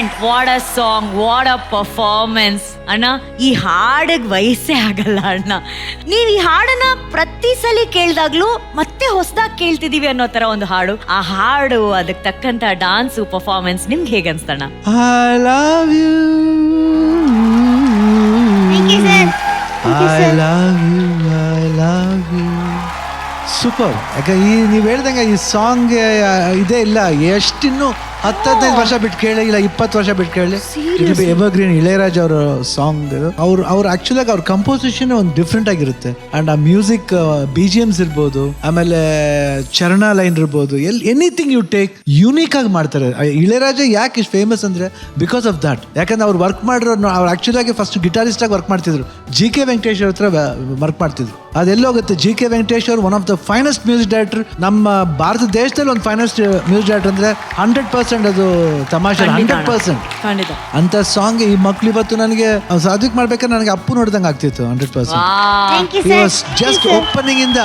And what a song, what a performance. ಅಣ್ಣ, ಈ ಹಾಡಿಗೆ ವಯಸ್ಸೇ ಆಗಲ್ಲ ಅಣ್ಣ. ನೀವ್ ಈ ಹಾಡನ್ನ ಪ್ರತಿ ಸಲ ಕೇಳ್ದಾಗ್ಲೂ ಮತ್ತೆ ಹೊಸದಾಗಿ ಕೇಳ್ತಿದೀವಿ ಅನ್ನೋ ತರ ಒಂದು ಹಾಡು. ಆ ಹಾಡು, ಅದಕ್ಕೆ ತಕ್ಕಂತ ಡಾನ್ಸು, ಪರ್ಫಾರ್ಮೆನ್ಸ್ ನಿಮ್ಗೆ ಹೇಗೆ ಅನ್ಸ್ತಣ್ಣ? I love you. Thank you, sir. I love you. I love you. Super. ಯಾಕೆ ನೀವು ಹೇಳ್ದಂಗೆ ಈ ಸಾಂಗ್ ಇದೇ ಇಲ್ಲ, ಎಷ್ಟಿನ್ನು 10-15 ವರ್ಷ ಬಿಟ್ಟು ಕೇಳಿ, ಇಲ್ಲ 20 ವರ್ಷ ಬಿಟ್ಟು ಕೇಳಿ, ಇಟ್ ಬಿ ಎವರ್ಗ್ರೀನ್. ಇಳೆಯರಾಜ ಅವರ ಸಾಂಗ್. ಅವ್ರು ಆಕ್ಚುಲಾಗಿ ಅವ್ರ ಕಂಪೋಸಿಷನ್ ಒಂದು ಡಿಫ್ರೆಂಟ್ ಆಗಿರುತ್ತೆ. ಅಂಡ್ ಆ ಮ್ಯೂಸಿಕ್, BGMs ಇರ್ಬೋದು, ಆಮೇಲೆ ಚರಣ ಲೈನ್ ಇರ್ಬೋದು, ಎನಿಥಿಂಗ್ ಯು ಟೇಕ್ ಯೂನಿಕ್ ಆಗಿ ಮಾಡ್ತಾರೆ. ಇಳೆಯರಾಜ ಯಾಕೆ ಇಷ್ಟು ಫೇಮಸ್ ಅಂದ್ರೆ ಬಿಕಾಸ್ ಆಫ್ ದಟ್. ಯಾಕಂದ್ರೆ ಅವ್ರು ವರ್ಕ್ ಮಾಡಿರೋ, ಅವ್ರು ಆಕ್ಚುಲಾಗಿ ಫಸ್ಟ್ ಗಿಟಾರಿಸ್ಟ್ ಆಗಿ ವರ್ಕ್ ಮಾಡ್ತಿದ್ರು. GK ವೆಂಕಟೇಶ್ ಅವ್ರ ಹತ್ರ ವರ್ಕ್ ಮಾಡ್ತಿದ್ರು. ಅದೆಲ್ಲೋಗುತ್ತೆ. GK ವೆಂಕಟೇಶ್ ಅವರು one of the finest music director. ನಮ್ಮ ಭಾರತ ದೇಶದಲ್ಲಿ ಒಂದು ಫೈನೆಸ್ಟ್ ಮ್ಯೂಸಿಕ್ ಡೈರೆಕ್ಟರ್ ಅಂದ್ರೆ 100% ಅದು ತಮಾಷೆ. 100% ಅಂತ ಸಾಂಗ್ ಈ ಮಕ್ಳು ಇವತ್ತು ನನಗೆ ಸಾಧಿಕ್ ಮಾಡ್ಬೇಕಾದ್ರೆ ನನಗೆ ಅಪ್ಪು ನೋಡ್ದಂಗೆ ಆಗ್ತಿತ್ತು. 100%. ಜಸ್ಟ್ ಓಪನಿಂಗ್ ಇಂದ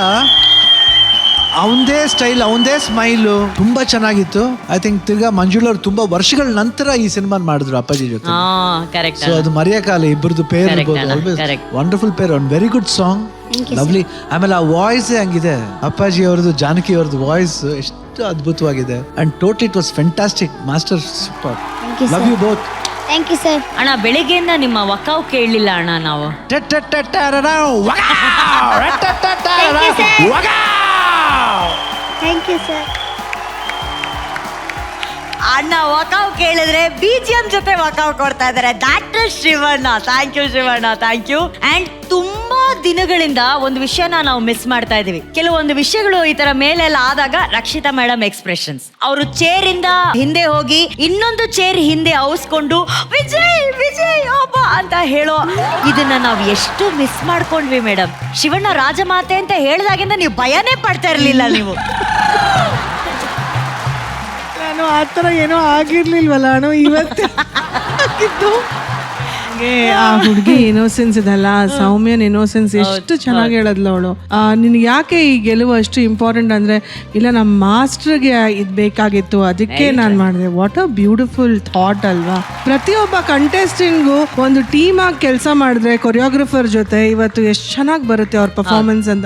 ಅವಂದೇ ಸ್ಟೈಲ್, ಅವಂದೇ ಸ್ಮೈಲು ತುಂಬಾ ಚೆನ್ನಾಗಿತ್ತು. ಐ ಥಿಂಕ್ ತಿರ್ಗಾ ಮಂಜುಳಾ ಅವ್ರು ತುಂಬಾ ವರ್ಷಗಳ ನಂತರ ಈ ಸಿನಿಮಾ ಮಾಡಿದ್ರು ಅಪ್ಪಾಜಿ ಜೊತೆ. ಸೊ ಅದು ಮರೆಯಕ್ಕಾಗಲ್ಲ. ಇಬ್ಬರದು ಪೇರ್ ವಂಡರ್ಫುಲ್ ಪೇರ್. ಒಂದು ವೆರಿ ಗುಡ್ ಸಾಂಗ್, ಲವ್ಲಿ. ಆಮೇಲೆ ಆ ವಾಯ್ಸ್ ಹಂಗಿದೆ, ಅಪ್ಪಾಜಿ ಅವ್ರದ್ದು, ಜಾನಕಿ ಅವ್ರದ್ದು ವಾಯ್ಸ್ ಎಷ್ಟು ಅದ್ಭುತವಾಗಿದೆ. And totally it was fantastic. Master, super. Love you both. Thank you sir. ಅಣ್ಣ, ಬೆಳಿಗ್ಗೆಯಿಂದ ನಿಮ್ಮ ವಕಾವ್ ಕೇಳಲಿಲ್ಲ ಅಣ್ಣ ನಾವು. Thank you sir. ಅಣ್ಣ ವಕಾವ್ ಕೇಳಿದ್ರೆ BGM ಜೊತೆ ವಕಾವ್ ಕೊಡ್ತಾ ಇದ್ದಾರೆ. That is Shivanna. Thank you Shivanna, thank you. And ತುಂಬಾ ದಿನಗಳಿಂದ ಒಂದು ವಿಷಯನ ನಾವು ಮಿಸ್ ಮಾಡ್ತಾ ಇದೀವಿ. ಕೆಲವೊಂದು ವಿಷಯಗಳು ಈ ತರ ಮೇಲೆಲ್ಲ ಆದಾಗ ರಕ್ಷಿತಾ ಮೇಡಮ್ ಎಕ್ಸ್ಪ್ರೆಷನ್ಸ್, ಅವರು ಚೇರ್ ಇಂದ ಹಿಂದೆ ಹೋಗಿ ಇನ್ನೊಂದು ಚೇರ್ ಹಿಂದೆ ಔಸ್ಕೊಂಡು ವಿಜಯ್ ವಿಜಯ್ ಒಬ್ಬ ಅಂತ ಹೇಳೋ, ಇದನ್ನ ನಾವು ಎಷ್ಟು ಮಿಸ್ ಮಾಡ್ಕೊಂಡ್ವಿ ಮೇಡಮ್. ಶಿವಣ್ಣ ರಾಜಮಾತೆ ಅಂತ ಹೇಳಿದಾಗಿಂದ ನೀವು ಭಯನೇ ಪಡ್ತಾ ಇರ್ಲಿಲ್ಲ ನೀವು. ನಾನು ಆ ಥರ ಏನೋ ಆಗಿರ್ಲಿಲ್ವಲ್ಲ ಅಣ್ಣ ಇವತ್ತು. ಆ ಹುಡುಗಿ ಇನೋಸೆನ್ಸ್ ಇದಲ್ಲ, ಸೌಮ್ಯನ್ ಇನೋಸೆನ್ಸ್ ಎಷ್ಟು ಚೆನ್ನಾಗಿ ಹೇಳದ್ಲು ಅವಳು. ನಿನ್ಗೆ ಯಾಕೆ ಈ ಗೆಲುವು ಅಷ್ಟು ಇಂಪಾರ್ಟೆಂಟ್ ಅಂದ್ರೆ, ಇಲ್ಲ ನಮ್ಮ ಮಾಸ್ಟರ್ಗೆ ಇದು ಬೇಕಾಗಿತ್ತು ಅದಕ್ಕೆ ನಾನು ಮಾಡಿದೆ. ವಾಟ್ ಅ ಬ್ಯೂಟಿಫುಲ್ ಥಾಟ್ ಅಲ್ವಾ. ಪ್ರತಿಯೊಬ್ಬ ಕಂಟೆಸ್ಟೆಂಟ್ಗೂ ಒಂದು ಟೀಮ್ ಆಗಿ ಕೆಲಸ ಮಾಡಿದ್ರೆ ಕೊರಿಯೋಗ್ರಫರ್ ಜೊತೆ ಇವತ್ತು ಎಷ್ಟು ಚೆನ್ನಾಗಿ ಬರುತ್ತೆ ಅವ್ರ ಪರ್ಫಾರ್ಮೆನ್ಸ್ ಅಂತ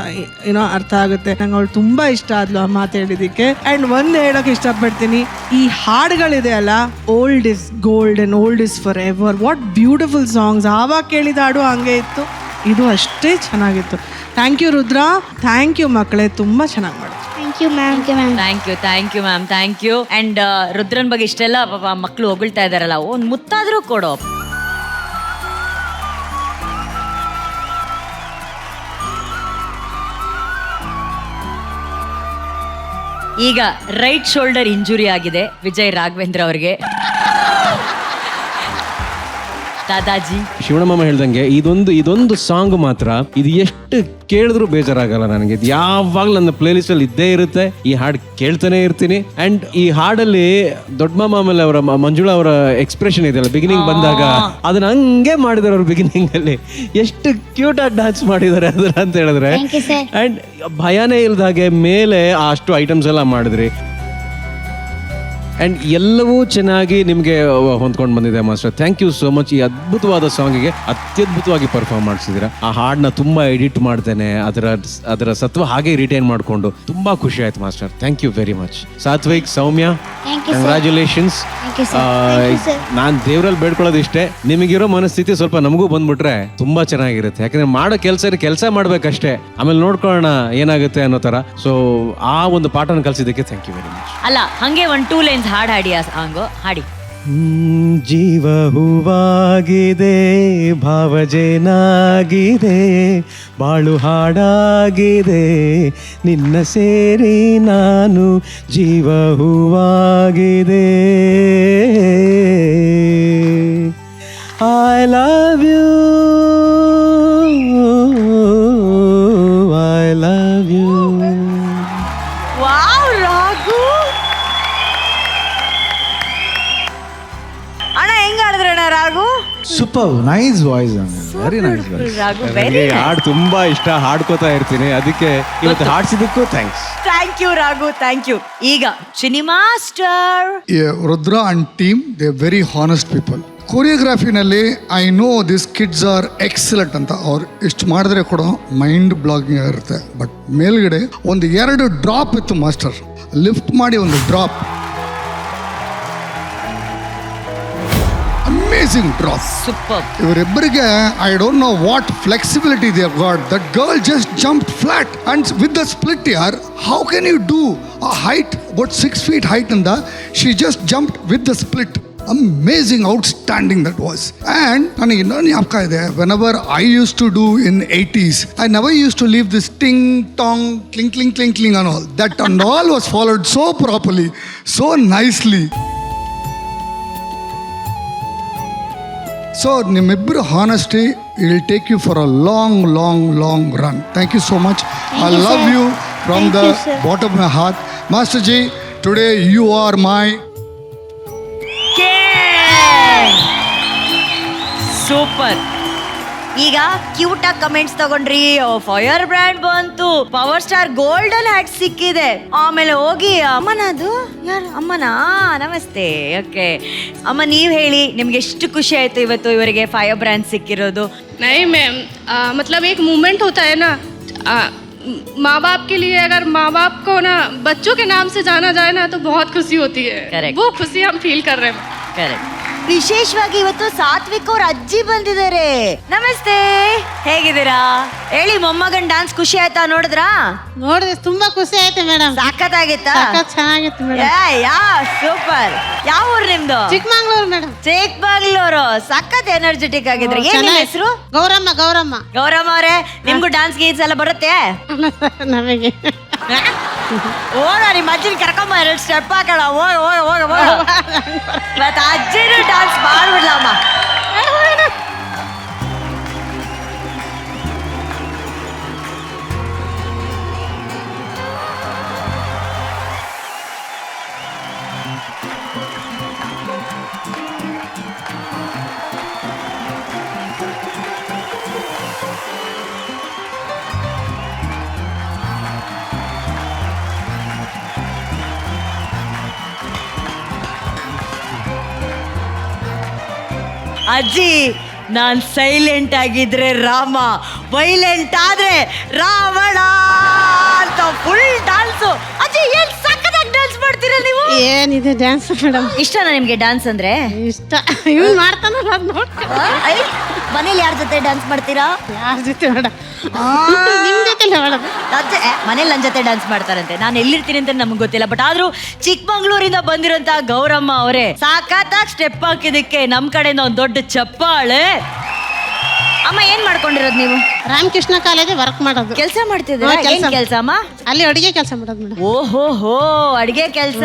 ಏನೋ ಅರ್ಥ ಆಗುತ್ತೆ. ನಂಗೆ ಅವಳು ತುಂಬಾ ಇಷ್ಟ ಆದ್ಲು ಆ ಮಾತು ಹೇಳಿದಕ್ಕೆ. ಅಂಡ್ ಒಂದು ಹೇಳೋಕೆ ಇಷ್ಟಪಡ್ತೀನಿ, ಈ ಹಾಡುಗಳಿದೆ ಅಲ್ಲ, old is gold and old is for ever. What beautiful songs. ಆವಾಗ ಕೇಳಿದ ಹಾಡು ಹಂಗೆ ಇತ್ತು, ಇದು ಅಷ್ಟೇ ಚೆನ್ನಾಗಿತ್ತು. Thank you Rudra, thank you ಮಕ್ಕಳೇ, ತುಂಬಾ ಚೆನ್ನಾಗಿ ಮಾಡಿದ್ರು. Thank you ma'am. Thank you, thank you ma'am, thank you. And ರುದ್ರನ್ ಬಗ್ಗೆ ಇಷ್ಟೆಲ್ಲ ಮಕ್ಕಳು ಹೊಗಳ್ತಾ ಇದಾರಲ್ಲ, ಒಂದು ಮುತ್ತಾದ್ರೂ ಕೊಡೋ. ಈಗ ರೈಟ್ ಶೋಲ್ಡರ್ ಇಂಜುರಿ ಆಗಿದೆ ವಿಜಯ್ ರಾಘವೇಂದ್ರ ಅವ್ರಿಗೆ. ದಾದಾಜಿ, ಶಿವಣ್ಣಮ್ಮ ಹೇಳ್ದಂಗೆ ಇದೊಂದು ಸಾಂಗ್ ಮಾತ್ರ, ಇದು ಎಷ್ಟು ಕೇಳಿದ್ರು ಬೇಜಾರಾಗಲ್ಲ ನನಗೆ. ಇದು ಯಾವಾಗ್ಲೂ ನನ್ನ ಪ್ಲೇ ಲಿಸ್ಟ್ ಅಲ್ಲಿ ಇದ್ದೇ ಇರುತ್ತೆ. ಈ ಹಾಡು ಕೇಳ್ತಾನೆ ಇರ್ತೀನಿ. ಅಂಡ್ ಈ ಹಾಡಲ್ಲಿ ದೊಡ್ಡ ಮಾಮ ಆಮೇಲೆ ಅವರ ಮಂಜುಳಾ ಅವರ ಎಕ್ಸ್ಪ್ರೆಷನ್ ಇದೆಯಲ್ಲ ಬಿಗಿನಿಂಗ್ ಬಂದಾಗ, ಅದನ್ನ ಹಂಗೆ ಮಾಡಿದಾರೆ ಅವ್ರು. ಬಿಗಿನಿಂಗ್ ಅಲ್ಲಿ ಎಷ್ಟು ಕ್ಯೂಟ್ ಆಗಿ ಡಾನ್ಸ್ ಮಾಡಿದ್ದಾರೆ ಅದನ್ನ ಅಂತ ಹೇಳಿದ್ರೆ. ಅಂಡ್ ಭಯನೇ ಇಲ್ದಾಗೆ ಮೇಲೆ ಅಷ್ಟು ಐಟಮ್ಸ್ ಎಲ್ಲ ಮಾಡಿದ್ರಿ. ಅಂಡ್ ಎಲ್ಲವೂ ಚೆನ್ನಾಗಿ ನಿಮಗೆ ಹೊಂದ್ಕೊಂಡು ಬಂದಿದೆ master. Thank you so much. ಈ ಅದ್ಭುತವಾದ ಸಾಂಗಿಗೆ ಅತ್ಯದ್ಭುತವಾಗಿ ಪರ್ಫಾರ್ಮ್ ಮಾಡಿಸಿದ್ದೀರಾ. ಆ ಹಾಡನ್ನ ತುಂಬಾ ಎಡಿಟ್ ಮಾಡ್ತೇನೆ, ಅದರ ಸತ್ವ ಹಾಗೆ ರಿಟೈನ್ ಮಾಡಿಕೊಂಡು ತುಂಬಾ ಖುಷಿ ಆಯ್ತು master. Thank you very much. Satvik, Saumya, congratulations. ನಾನ್ ದೇವರಲ್ಲಿ ಬೇಡ್ಕೊಳ್ಳೋದು ಇಷ್ಟೇ, ನಿಮಗಿರೋ ಮನಸ್ಥಿತಿ ಸ್ವಲ್ಪ ನಮಗೂ ಬಂದ್ಬಿಟ್ರೆ ತುಂಬಾ ಚೆನ್ನಾಗಿರುತ್ತೆ. ಯಾಕಂದ್ರೆ ಮಾಡೋ ಕೆಲಸ ಮಾಡ್ಬೇಕಷ್ಟೇ, ಆಮೇಲೆ ನೋಡ್ಕೊಳ್ಳೋಣ ಏನಾಗುತ್ತೆ ಅನ್ನೋ ತರ. ಸೊ ಆ ಒಂದು ಪಾಠನ ಕಲಿಸಿದ್ದಕ್ಕೆ ಥ್ಯಾಂಕ್ ಯು ವೆರಿ ಮಚ್. ಅಲ್ಲ, ಹಂಗೆ 1-2 ಲೈನ್ಸ್ ಹಾಡು ಹಾಡಿ. ಆ ಸಾಂಗು ಹಾಡಿ. ಜೀವ ಹೂವಾಗಿದೆ, ಭಾವಜೇನಾಗಿದೆ, ಬಾಳು ಹಾಡಾಗಿದೆ, ನಿನ್ನ ಸೇರಿ ನಾನು ಜೀವ ಹೂವಾಗಿದೆ. I love you, I love you. Wow Raghu ಅಣ್ಣ, ಹೆಂಗ ಆಡಿದ್ರಣ್ಣ Raghu. Super nice voice, very nice voice. Raghu ನನಗೆ ವೆರಿ ಈ ಹಾಡು ತುಂಬಾ ಇಷ್ಟ, ಹಾಡ್ಕೋತಾ ಇರ್ತೀನಿ. ಅದಕ್ಕೆ ಇವತ್ತು ಹಾಡ್ಸಿದ್ದಕ್ಕೂ thanks. Thank you Raghu, thank you. ಈಗ cinema star Rudra and team, they're very honest people. ಕೊರಿಯೋಗ್ರಫಿನಲ್ಲಿ I know this kids are excellent ಅಂತ. ಅವ್ರು ಇಷ್ಟು ಮಾಡಿದ್ರೆ ಕೂಡ ಮೈಂಡ್ ಬ್ಲಾಗಿಂಗ್ ಇರುತ್ತೆ. ಬಟ್ ಮೇಲ್ಗಡೆ ಒಂದು 2 ಡ್ರಾಪ್ ಇತ್ತು ಮಾಸ್ಟರ್, ಲಿಫ್ಟ್ ಮಾಡಿ ಒಂದು ಡ್ರಾಪ್, ಅಮೇಸಿಂಗ್ ಡ್ರಾಪ್. ಸೂಪರ್. ಇವರಿಬ್ಬರಿಗೆ I don't know what flexibility they got. That girl just jump flat and with the split ಯಾರ್. How can you do a height about 6 feet height ಇಂದ she just jumped with the split. Amazing, outstanding that was. And ನನಗೆ ಇನ್ನೊಂದು ಜ್ಞಾಪಕ ಇದೆ, whenever I used to do in 80s, I never used to leave this ting tong cling cling cling cling and all that and all was followed so properly, so nicely. So ನಿಮ್ಮಿಬ್ಬರು honesty will take you for a long long long run. Thank you so much. I you, love sir. you from Thank the you, sir. bottom of my heart. Master Ji, today you are my super. ಈಗ cute ಆಗಿ comments ತಗೊಂಡ್ರಿ, fire brand ಬಂತು, power star golden hat ಸಿಕ್ಕಿದೆ, ಆಮೇಲೆ ಹೋಗಿ ಅಮ್ಮನ ಅದು ಯಾರು ಅಮ್ಮನಾ ನಮಸ್ತೆ. ಓಕೆ ಅಮ್ಮ, ನೀವ್ ಹೇಳಿ ನಿಮ್ಗೆ ಎಷ್ಟು ಖುಷಿ ಆಯ್ತು ಇವತ್ತು ಇವರಿಗೆ ಫೈರ್ ಬ್ರ್ಯಾಂಡ್ ಸಿಕ್ಕಿರೋದು? नहीं मैम, मतलब एक मूवमेंट होता है ना, माँ बाप के लिए अगर माँ बाप को ना बच्चों के नाम से जाना जाए ना तो बहुत खुशी होती है. Correct. वो खुशी हम फील कर रहे हैं. ಕರೆಕ್ಟ್. ವಿಶೇಷವಾಗಿ ಇವತ್ತು ಸಾತ್ವಿಕ್ ಅವ್ರ ಅಜ್ಜಿ ಬಂದಿದ್ದಾರೆ. ನಮಸ್ತೆ, ಹೇಗಿದ್ದೀರಾ? ಹೇಳಿ, ಮೊಮ್ಮಗನ್ ಡಾನ್ಸ್ ಖುಷಿ ಆಯ್ತಾ? ನೋಡಿದ್ರಾ? ನೋಡಿದ್ರೆ ತುಂಬಾ ಖುಷಿ ಆಯ್ತು ಮೇಡಮ್. ಸಖತ್ತಾಗಿತ್ತಾ? ಚೆನ್ನಾಗಿತ್ತು ಮೇಡಮ್. ಸೂಪರ್. ಯಾವ ಊರು ನಿಮ್ದು? ಚಿಕ್ಕಮಂಗ್ಳೂರು ಮೇಡಮ್. ಚಿಕ್ಕಮಂಗ್ಳೂರು. ಸಖತ್ ಎನರ್ಜೆಟಿಕ್ ಆಗಿದ್ರೆ. ಏನ್ ನಿಮ್ಮ ಹೆಸರು? ಗೌರಮ್ಮ. ಗೌರಮ್ಮ ಗೌರಮ್ಮ ಅವರೇ, ನಿಮ್ಗೂ ಡಾನ್ಸ್ ಗೀನ್ಸ್ ಎಲ್ಲ ಬರುತ್ತೆ? ನಮಗೆ ಹೋಗ, ನಿಮ್ಮ ಅಜ್ಜಿನ ಕರ್ಕೊಂಬ, 2 ಸ್ಟೆಪ್ ಹಾಕೋಣ. ಹೋಗ ಹೋಗ ಹೋಗ ಹೋಗ. ಮತ್ತೆ ಅಜ್ಜಿನೂ ಡಾನ್ಸ್ ಮಾಡ್ಬಿಡ್ಲಮ್ಮ. ಅಜ್ಜಿ, ನಾನ್ ಸೈಲೆಂಟ್ ಆಗಿದ್ರೆ ರಾಮ, ವೈಲೆಂಟ್ ಆದ್ರೆ ರಾವಣ ಅಂತ ಫುಲ್ ಡಾನ್ಸು. ಅಜ್ಜಿ, ಏನ್ ಸಖತ್ತಾಗಿ ಡಾನ್ಸ್ ಮಾಡ್ತೀರಾ ನೀವು? ಏನಿದೆ ಡ್ಯಾನ್ಸ್ ಮೇಡಮ್. ಇಷ್ಟನಾ ನಿಮ್ಗೆ ಡಾನ್ಸ್ ಅಂದ್ರೆ? ಇಷ್ಟ. ಇವ್ನು ಮಾಡ್ತಾನಲ್ಲ ಅದ್ ನೋಡ್ಕೊಂಡು. ಮನೇಲಿ ಯಾರ ಜೊತೆ ಡಾನ್ಸ್ ಮಾಡ್ತೀರಾ? ಯಾರ ಜೊತೆ ಮೇಡಮ್? ನಿಮ್ ಜೊತೆ ಮೇಡಮ್. ಮನೇಲಿ ನನ್ನ ಜೊತೆ ಡಾನ್ಸ್ ಮಾಡ್ತಾರಂತೆ. ನಾನು ಎಲ್ಲಿರ್ತೀನಿ ಅಂತ ನಮ್ಗೆ ಗೊತ್ತಿಲ್ಲ. ಬಟ್ ಆದ್ರೂ ಚಿಕ್ಕಮಂಗ್ಳೂರಿಂದ ಬಂದಿರೋಂತ ಗೌರಮ್ಮ ಅವರೇ ಸಾಕಾತಾಗಿ ಸ್ಟೆಪ್ ಹಾಕಿದಕ್ಕೆ ನಮ್ ಕಡೆಯಿಂದ ಒಂದು ದೊಡ್ಡ ಚಪ್ಪಾಳೆ. ಅಮ್ಮ, ಏನ್ ಮಾಡ್ಕೊಂಡಿರೋದು ನೀವು? ರಾಮಕೃಷ್ಣ ಕಾಲೇಜ್ ವರ್ಕ್ ಮಾಡೋದು. ಕೆಲಸ ಮಾಡ್ತಿದ್ದೀರಾ? ಏನ್ ಕೆಲಸ ಅಮ್ಮ? ಅಲ್ಲಿ ಅಡುಗೆ ಕೆಲಸ ಮಾಡೋದು ಮೇಡಮ್. ಓಹೋ, ಅಡಿಗೆ ಕೆಲಸ.